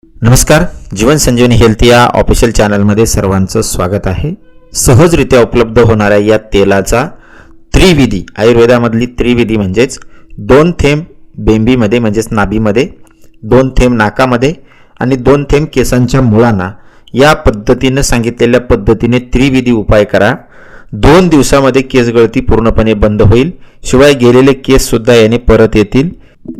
नमस्कार. जीवन संजीवनी हेल्थ या ऑफिशियल चॅनलमध्ये सर्वांचं स्वागत आहे. सहजरित्या उपलब्ध होणाऱ्या या तेलाचा त्रिविधी, आयुर्वेदामधली त्रिविधी म्हणजेच 2 थेंब बेंबीमध्ये म्हणजेच नाभीमध्ये, 2 थेंब नाकामध्ये आणि 2 थेंब केसांच्या मुळांना, या पद्धतीने सांगितलेल्या पद्धतीने त्रिविधी उपाय करा. 2 दिवसामध्ये केस गळती पूर्णपणे बंद होईल. शिवाय गेलेले केस सुद्धा याने परत येतील.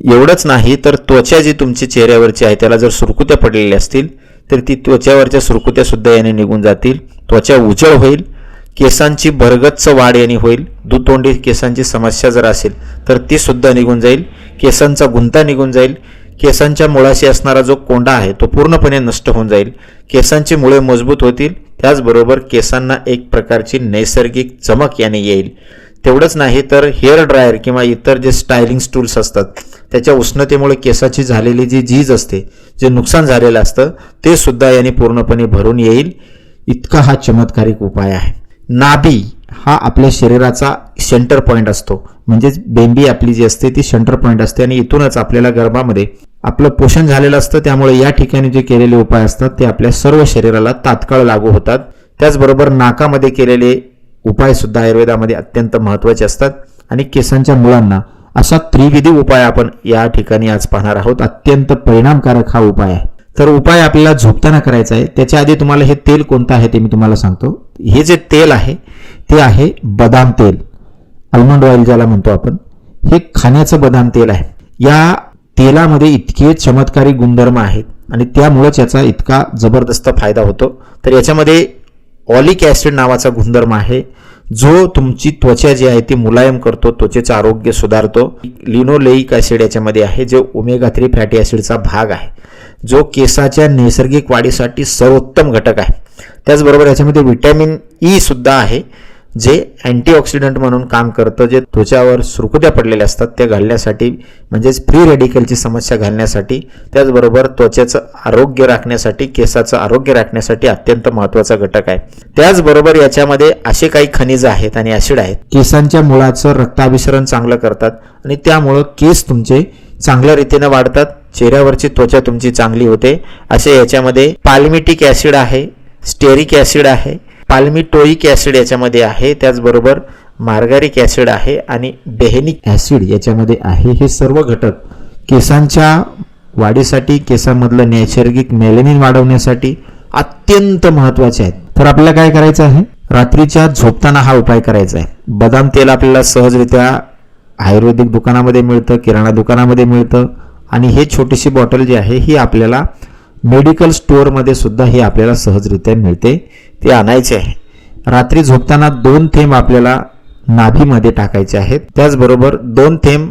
एवढंच नाही तर त्वचा जी तुमची चेहऱ्यावरची आहे त्याला जर सुरकुत्या पडलेल्या असतील तर ती त्वचावरच्या सुरकुत्या सुद्धा याने निघून जातील. त्वचा उजळ होईल. केसांची भरगच्च वाढ याने होईल. दुतोंडी केसांची समस्या जर असेल तर ती सुद्धा निघून जाईल. केसांचा गुंता निघून जाईल. केसांच्या मुळाशी असणारा जो कोंडा आहे तो पूर्णपणे नष्ट होऊन जाईल. केसांची मुळे मजबूत होतील. त्याचबरोबर केसांना एक प्रकारची नैसर्गिक चमक याने येईल. तेवढंच नाही तर हेअर ड्रायर किंवा इतर जे स्टायलिंग टूल्स असतात त्याच्या उष्णतेमुळे केसाची झालेली जी झीज असते, जे नुकसान झालेलं असतं ते सुद्धा याने पूर्णपणे भरून येईल. इतका हा चमत्कारिक उपाय आहे. नाभी हा आपल्या शरीराचा सेंटर पॉईंट असतो, म्हणजेच बेंबी आपली जी असते ती सेंटर पॉईंट असते आणि इथूनच आपल्याला गर्भामध्ये आपलं पोषण झालेलं असतं. त्यामुळे या ठिकाणी जे केलेले उपाय असतात ते आपल्या सर्व शरीराला तात्काळ लागू होतात. त्याचबरोबर नाकामध्ये केलेले उपाय सुद्धा आयुर्वेदामध्ये अत्यंत महत्त्वाचे असतात. आणि केसांच्या मुळांना अशा त्रिविधी उपाय आपण या ठिकाणी आज पाहणार आहोत. अत्यंत परिणामकारक हा उपाय आहे. तर उपाय आपल्याला झोपताना करायचा आहे. त्याच्या आधी तुम्हाला हे तेल कोणतं आहे ते मी तुम्हाला सांगतो. हे जे तेल आहे ते आहे बदाम तेल, आल्मंड ऑइल ज्याला म्हणतो आपण. हे खाण्याचं बदाम तेल आहे. या तेलामध्ये इतके चमत्कारी गुणधर्म आहेत आणि त्यामुळेच याचा इतका जबरदस्त फायदा होतो. तर याच्यामध्ये ऑलिक ॲसिड नावाचा गुणधर्म आहे जो तुमची त्वचा जी आहे ती मुलायम करतो, त्वचेचं आरोग्य सुधारतो. लिनोलेइक ॲसिड याच्यामध्ये आहे जो ओमेगा 3 फॅटी ॲसिडचा भाग आहे, जो केसाच्या नैसर्गिक वाढीसाठी सर्वोत्तम घटक आहे. त्याचबरोबर याच्यामध्ये व्हिटॅमिन ई सुद्धा आहे जे अँटीऑक्सिडंट म्हणून काम करतं. जे त्वचावर सुरकुत्या पडलेल्या असतात त्या घालण्यासाठी, म्हणजेच फ्री रेडिकलची समस्या घालण्यासाठी, त्याचबरोबर त्वचेचं आरोग्य राखण्यासाठी, केसाचं आरोग्य राखण्यासाठी अत्यंत महत्त्वाचा घटक आहे. त्याचबरोबर याच्यामध्ये असे काही खनिज आहेत आणि ॲसिड आहेत केसांच्या मुळाचं रक्ताभिसरण चांगलं करतात आणि त्यामुळं केस तुमचे चांगल्या रीतीने वाढतात. चेहऱ्यावरची त्वचा तुमची चांगली होते. असे याच्यामध्ये पाल्मिटिक ॲसिड आहे, स्टेरिक ॲसिड आहे, पाल्मिटोइक ॲसिड याच्यामध्ये आहे, त्याचबरोबर मार्गारिक ॲसिड आहे आणि बेहेनिक ॲसिड याच्यामध्ये आहे. हे सर्व घटक केसांच्या वाढीसाठी, केसांमधलं नैसर्गिक मेलॅनिन वाढवण्यासाठी अत्यंत महत्त्वाचे आहेत. तर आपल्याला काय करायचं आहे, रात्रीच्या झोपताना हा उपाय करायचा आहे. बदाम तेल आपल्याला सहजरित्या आयुर्वेदिक दुकानामध्ये मिळतं, किराणा दुकानामध्ये मिळतं आणि हे छोटीशी बॉटल जी आहे ही आपल्याला मेडिकल स्टोअरमध्ये सुद्धा हे आपल्याला सहजरित्या मिळते. ते आणायचे आहे. रात्री झोपताना 2 थेंब आपल्याला नाभीमध्ये टाकायचे आहेत. त्याचबरोबर 2 थेंब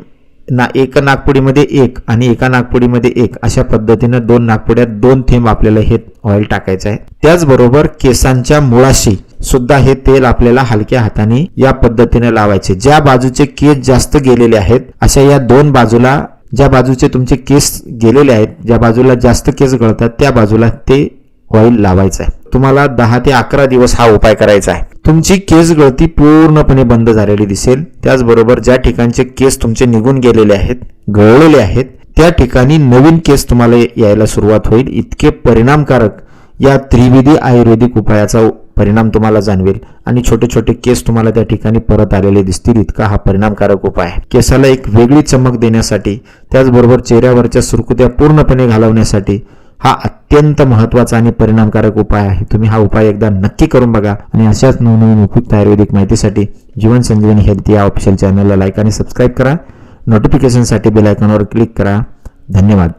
एका नागपुडीमध्ये 1 आणि एका नागपुडीमध्ये 1 अशा पद्धतीनं 2 नागपुड्यात 2 थेंब आपल्याला हे ऑइल टाकायचं आहे. त्याचबरोबर केसांच्या मुळाशी सुद्धा हे तेल आपल्याला हलक्या हाताने या पद्धतीने लावायचे. ज्या बाजूचे केस जास्त गेलेले आहेत अशा या 2 बाजूला, ज्या बाजूचे तुमचे केस गेलेले आहेत, ज्या बाजूला जास्त केस गळतात त्या बाजूला ते ऑइल लावायचं आहे. तुम्हाला 10 ते 11 दिवस हा उपाय करायचा आहे. तुमची केस गळती पूर्णपणे बंद झालेली दिसेल. त्याचबरोबर ज्या ठिकाणचे केस तुमचे निघून गेलेले आहेत, गळलेले आहेत, त्या ठिकाणी नवीन केस तुम्हाला यायला सुरुवात होईल. इतके परिणामकारक या त्रिविधी आयुर्वेदिक उपायाचा परिणाम तुम्हाला जाणवेल आणि छोटे छोटे केस तुम्हाला त्या ठिकाणी परत आलेले दिसतील. इतका हा परिणामकारक उपाय आहे. केसाला एक वेगळी चमक देण्यासाठी, त्याचबरोबर चेहऱ्यावरच्या सुरकुत्या पूर्णपणे घालवण्यासाठी हा अत्यंत महत्त्वाचा आणि परिणामकारक उपाय आहे. तुम्ही हा उपाय एकदा नक्की करून बघा आणि अशाच नवनवीन उपयुक्त आयुर्वेदिक माहितीसाठी जीवन संजीवनी हेल्थ या ऑफिशियल चॅनलला लाईक आणि सबस्क्राईब करा. नोटिफिकेशनसाठी बेल आयकॉनवर क्लिक करा. धन्यवाद.